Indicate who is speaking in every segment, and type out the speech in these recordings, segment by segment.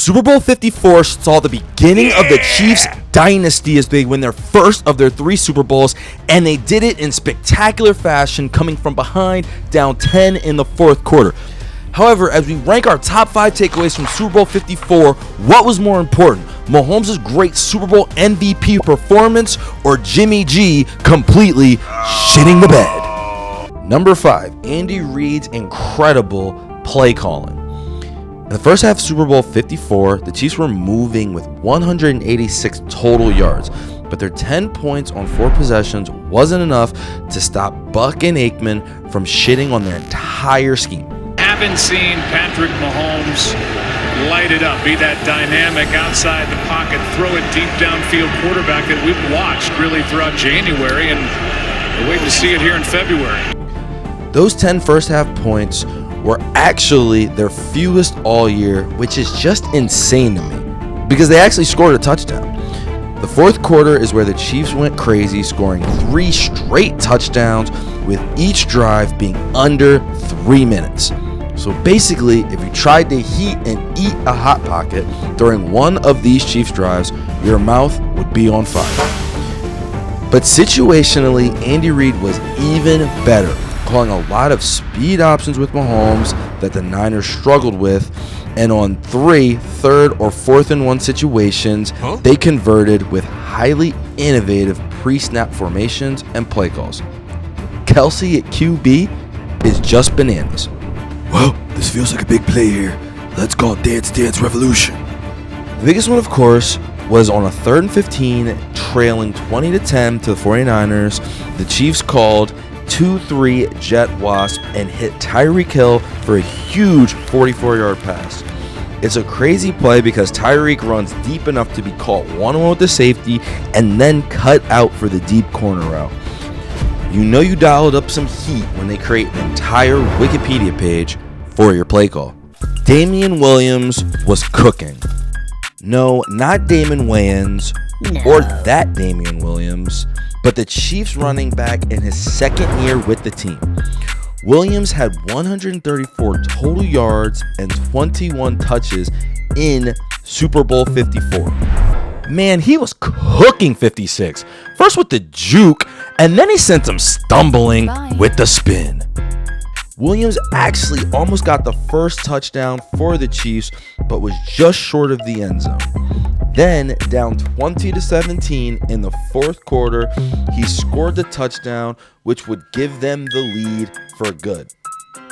Speaker 1: Super Bowl 54 saw the beginning of the Chiefs' dynasty as they win their first of their 3 Super Bowls, and they did it in spectacular fashion, coming from behind, down 10 in the fourth quarter. However, as we rank our top 5 takeaways from Super Bowl 54, what was more important? Mahomes' great Super Bowl MVP performance or Jimmy G completely shitting the bed? Number 5, Andy Reid's incredible play calling. In the first half of Super Bowl 54, the Chiefs were moving with 186 total yards, but their 10 points on 4 possessions wasn't enough to stop Buck and Aikman from shitting on their entire scheme.
Speaker 2: Haven't seen Patrick Mahomes light it up, be that dynamic outside the pocket, throw it deep downfield quarterback that we've watched really throughout January, and we're waiting to see it here in February.
Speaker 1: Those 10 first half points were actually their fewest all year, which is just insane to me because they actually scored a touchdown. The fourth quarter is where the Chiefs went crazy, scoring 3 straight touchdowns with each drive being under 3 minutes. So basically, if you tried to heat and eat a Hot Pocket during one of these Chiefs drives, your mouth would be on fire. But situationally, Andy Reid was even better, calling a lot of speed options with Mahomes that the Niners struggled with, and on 3 third or 4th and 1 situations, they converted with highly innovative pre-snap formations and play calls. Kelsey at QB is just bananas.
Speaker 3: Well, this feels like a big play here. Let's call it Dance Dance Revolution.
Speaker 1: The biggest one, of course, was on a 3rd and 15, trailing 20-10 to the 49ers. The Chiefs called 2-3 jet wasp and hit Tyreek Hill for a huge 44-yard pass. It's a crazy play because Tyreek runs deep enough to be caught one-on-one with the safety and then cut out for the deep corner route. You know you dialed up some heat when they create an entire Wikipedia page for your play call. Damian Williams was cooking. No, not Damon Wayans or that Damian Williams, but the Chiefs running back in his second year with the team. Williams had 134 total yards and 21 touches in Super Bowl 54. Man, he was cooking 56. First with the juke, and then he sent him stumbling with the spin. Williams actually almost got the first touchdown for the Chiefs, but was just short of the end zone. Then, down 20-17 in the fourth quarter, he scored the touchdown, which would give them the lead for good.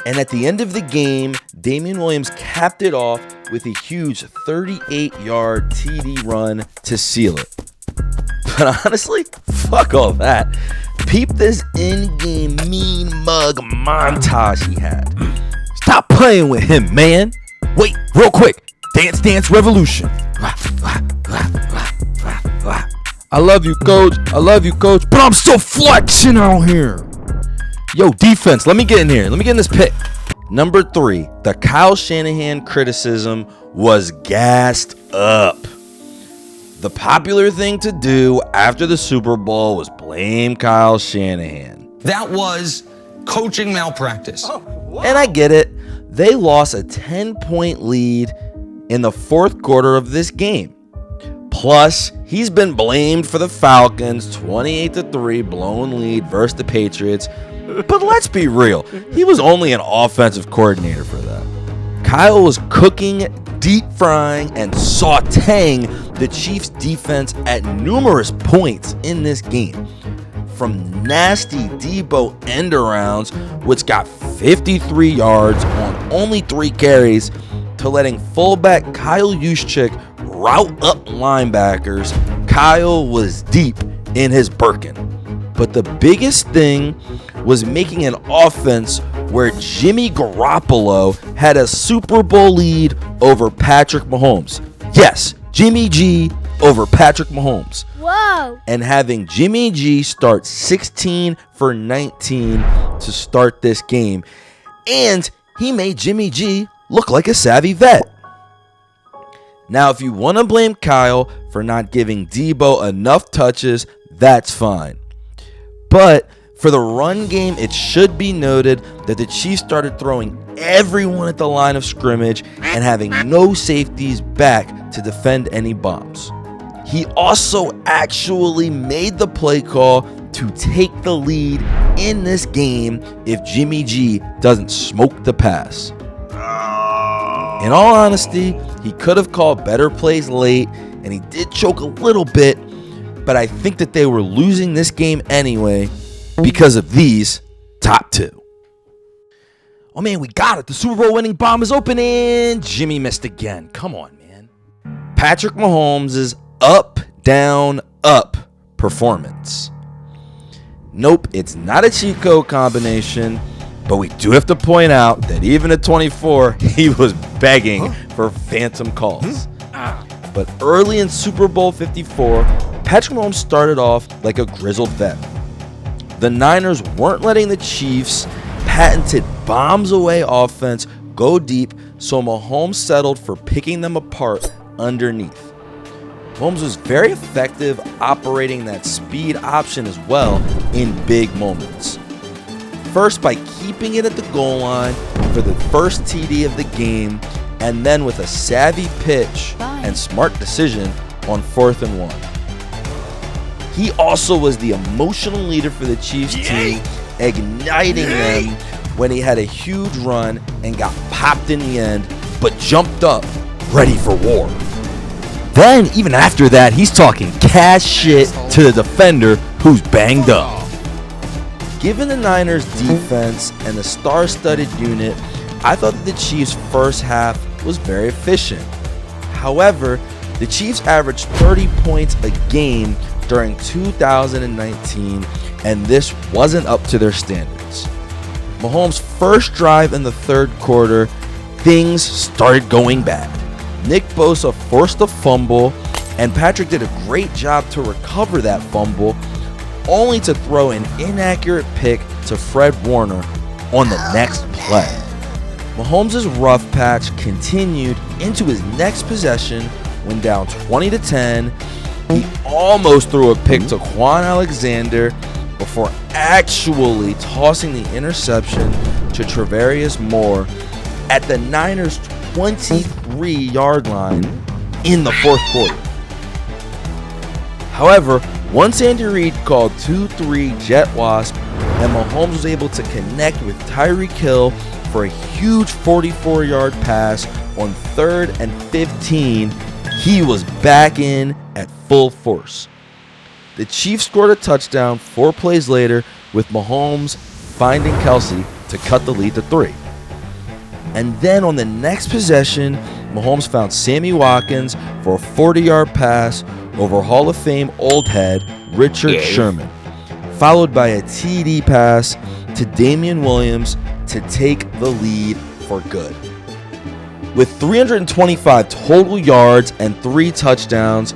Speaker 1: And at the end of the game, Damian Williams capped it off with a huge 38-yard TD run to seal it. But honestly, fuck all that. Peep this in-game mean mug montage he had. Stop playing with him, man. Wait, real quick. Dance Dance Revolution. I love you, coach. I love you, coach. But I'm still flexing out here. Yo, defense, let me get in here. Let me get in this pick. Number 3, the Kylan Shanahan criticism was gassed up. The popular thing to do after the Super Bowl was blame Kylan Shanahan.
Speaker 4: That was coaching malpractice.
Speaker 1: And I get it. They lost a 10-point lead in the fourth quarter of this game. Plus, he's been blamed for the Falcons' 28-3 blown lead versus the Patriots. But let's be real, he was only an offensive coordinator for that. Kyle was cooking, deep frying, and sauteing the Chiefs' defense at numerous points in this game. From nasty Debo end-arounds, which got 53 yards on only 3 carries, to letting fullback Kyle Juszczyk route up linebackers. Kyle was deep in his Birkin. But the biggest thing was making an offense where Jimmy Garoppolo had a Super Bowl lead over Patrick Mahomes. Yes, Jimmy G over Patrick Mahomes.
Speaker 5: Whoa!
Speaker 1: And having Jimmy G start 16 for 19 to start this game. And he made Jimmy G look like a savvy vet. Now, if you want to blame Kyle for not giving Debo enough touches, that's fine. But for the run game, it should be noted that the Chiefs started throwing everyone at the line of scrimmage and having no safeties back to defend any bombs. He also actually made the play call to take the lead in this game if Jimmy G doesn't smoke the pass. In all honesty, he could have called better plays late, and he did choke a little bit, but I think that they were losing this game anyway because of these top two. Oh man, we got it. The Super Bowl winning bomb is open, and Jimmy missed again. Come on, man. Patrick Mahomes' up, down, up performance. Nope, it's not a cheat code combination, but we do have to point out that even at 24, he was begging for phantom calls. But early in Super Bowl 54, Patrick Mahomes started off like a grizzled vet. The Niners weren't letting the Chiefs' patented bombs away offense go deep, so Mahomes settled for picking them apart underneath. Mahomes was very effective operating that speed option as well in big moments. First by keeping it at the goal line for the first TD of the game, and then with a savvy pitch and smart decision on 4th and 1. He also was the emotional leader for the Chiefs team, igniting them when he had a huge run and got popped in the end, but jumped up, ready for war. Then, even after that, he's talking cash shit to the defender who's banged up. Given the Niners' defense and the star-studded unit, I thought that the Chiefs' first half was very efficient. However, the Chiefs averaged 30 points a game during 2019, and this wasn't up to their standards. Mahomes' first drive in the third quarter, things started going bad. Nick Bosa forced a fumble, and Patrick did a great job to recover that fumble, only to throw an inaccurate pick to Fred Warner on the next play. Mahomes' rough patch continued into his next possession when down 20-10. He almost threw a pick to Quan Alexander before actually tossing the interception to Travarius Moore at the Niners' 23-yard line in the fourth quarter. However, once Andy Reid called 2-3 jet wasp and Mahomes was able to connect with Tyreek Hill for a huge 44-yard pass on 3rd and 15, he was back in at full force. The Chiefs scored a touchdown 4 plays later with Mahomes finding Kelsey to cut the lead to 3. And then on the next possession, Mahomes found Sammy Watkins for a 40-yard pass over Hall of Fame old head Richard Sherman, followed by a TD pass to Damian Williams to take the lead for good. With 325 total yards and 3 touchdowns,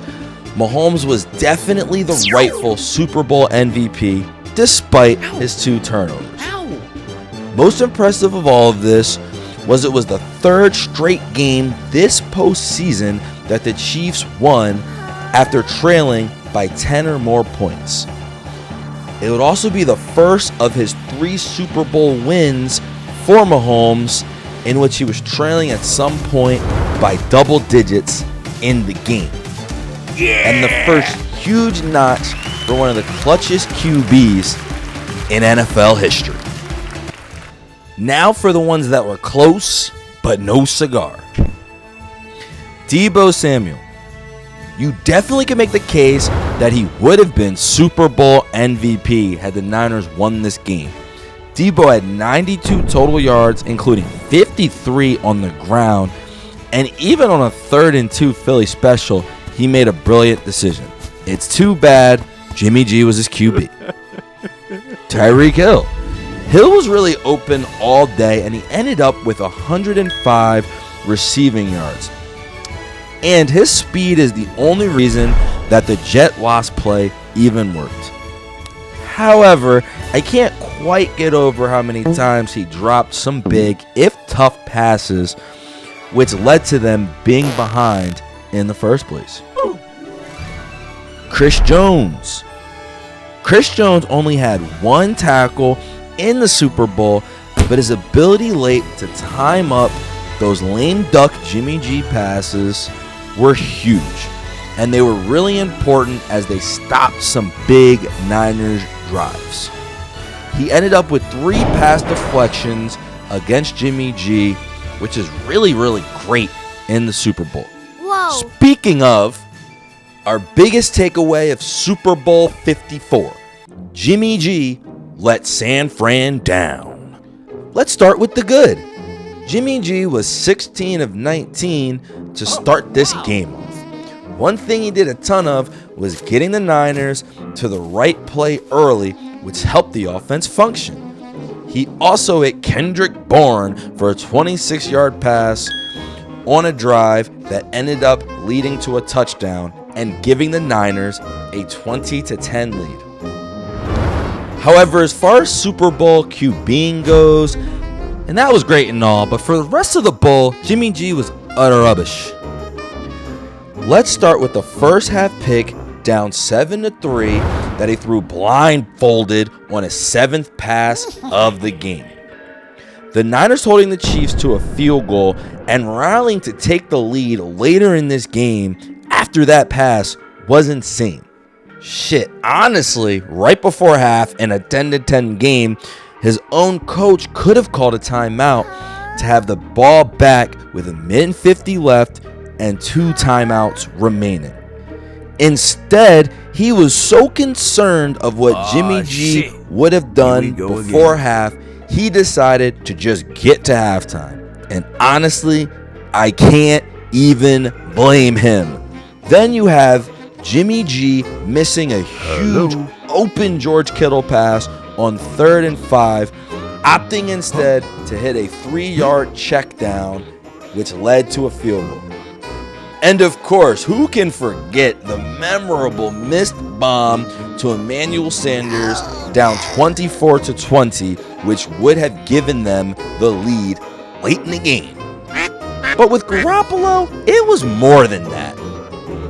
Speaker 1: Mahomes was definitely the rightful Super Bowl MVP despite his 2 turnovers. Most impressive of all of this was it was the 3rd straight game this postseason that the Chiefs won after trailing by 10 or more points. It would also be the first of his 3 Super Bowl wins for Mahomes in which he was trailing at some point by double digits in the game. And the first huge notch for one of the clutchest QBs in NFL history. Now for the ones that were close, but no cigar. Deebo Samuel. You definitely can make the case that he would have been Super Bowl MVP had the Niners won this game. Deebo had 92 total yards, including 53 on the ground, and even on a 3rd and 2 Philly special, he made a brilliant decision. It's too bad Jimmy G was his QB. Tyreek Hill. Hill was really open all day, and he ended up with 105 receiving yards. And his speed is the only reason that the jet wasp play even worked. However, I can't quite get over how many times he dropped some big, if tough passes, which led to them being behind in the first place. Chris Jones. Chris Jones only had 1 tackle in the Super Bowl, but his ability late to time up those lame duck Jimmy G passes were huge, and they were really important as they stopped some big Niners drives. He ended up with 3 pass deflections against Jimmy G, which is really, really great in the Super Bowl.
Speaker 5: Whoa.
Speaker 1: Speaking of, our biggest takeaway of Super Bowl 54, Jimmy G let San Fran down. Let's start with the good. Jimmy G was 16 of 19 to start this game off. One thing he did a ton of was getting the Niners to the right play early, which helped the offense function. He also hit Kendrick Bourne for a 26-yard pass on a drive that ended up leading to a touchdown and giving the Niners a 20-10 lead. However, as far as Super Bowl QBing goes, and that was great and all, but for the rest of the bowl, Jimmy G was utter rubbish. Let's start with the first half pick down 7-3 that he threw blindfolded on his 7th pass of the game. The Niners holding the Chiefs to a field goal and rallying to take the lead later in this game after that pass was insane. Shit, honestly, right before half in a 10-10 game, his own coach could have called a timeout to have the ball back with a minute 50 left and 2 timeouts remaining. Instead, he was so concerned of what Jimmy G would have done before half, he decided to just get to halftime. And honestly, I can't even blame him. Then you have Jimmy G missing a huge open George Kittle pass on 3rd and 5, opting instead to hit a 3-yard check down, which led to a field goal. And of course, who can forget the memorable missed bomb to Emmanuel Sanders down 24-20, which would have given them the lead late in the game. But with Garoppolo, it was more than that.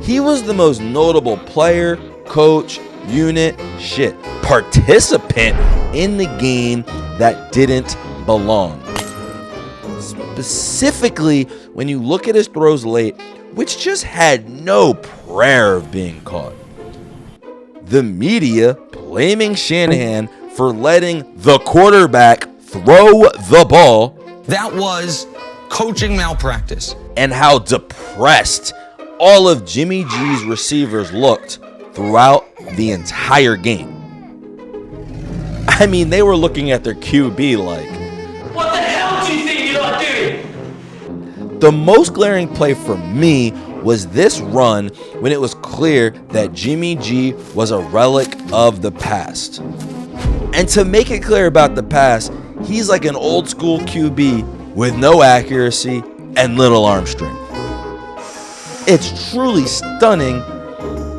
Speaker 1: He was the most notable player, coach, unit, participant in the game that didn't belong. Specifically, when you look at his throws late, which just had no prayer of being caught. The media blaming Shanahan for letting the quarterback throw the ball.
Speaker 4: That was coaching malpractice.
Speaker 1: And how depressed all of Jimmy G's receivers looked throughout the entire game. I mean, they were looking at their QB like,
Speaker 6: what the hell do you think you're not doing?
Speaker 1: the most glaring play for me was this run when it was clear that Jimmy G was a relic of the past. And to make it clear about the pass, he's like an old school QB with no accuracy and little arm strength. It's truly stunning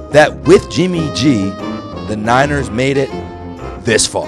Speaker 1: that with Jimmy G, the Niners made it this far.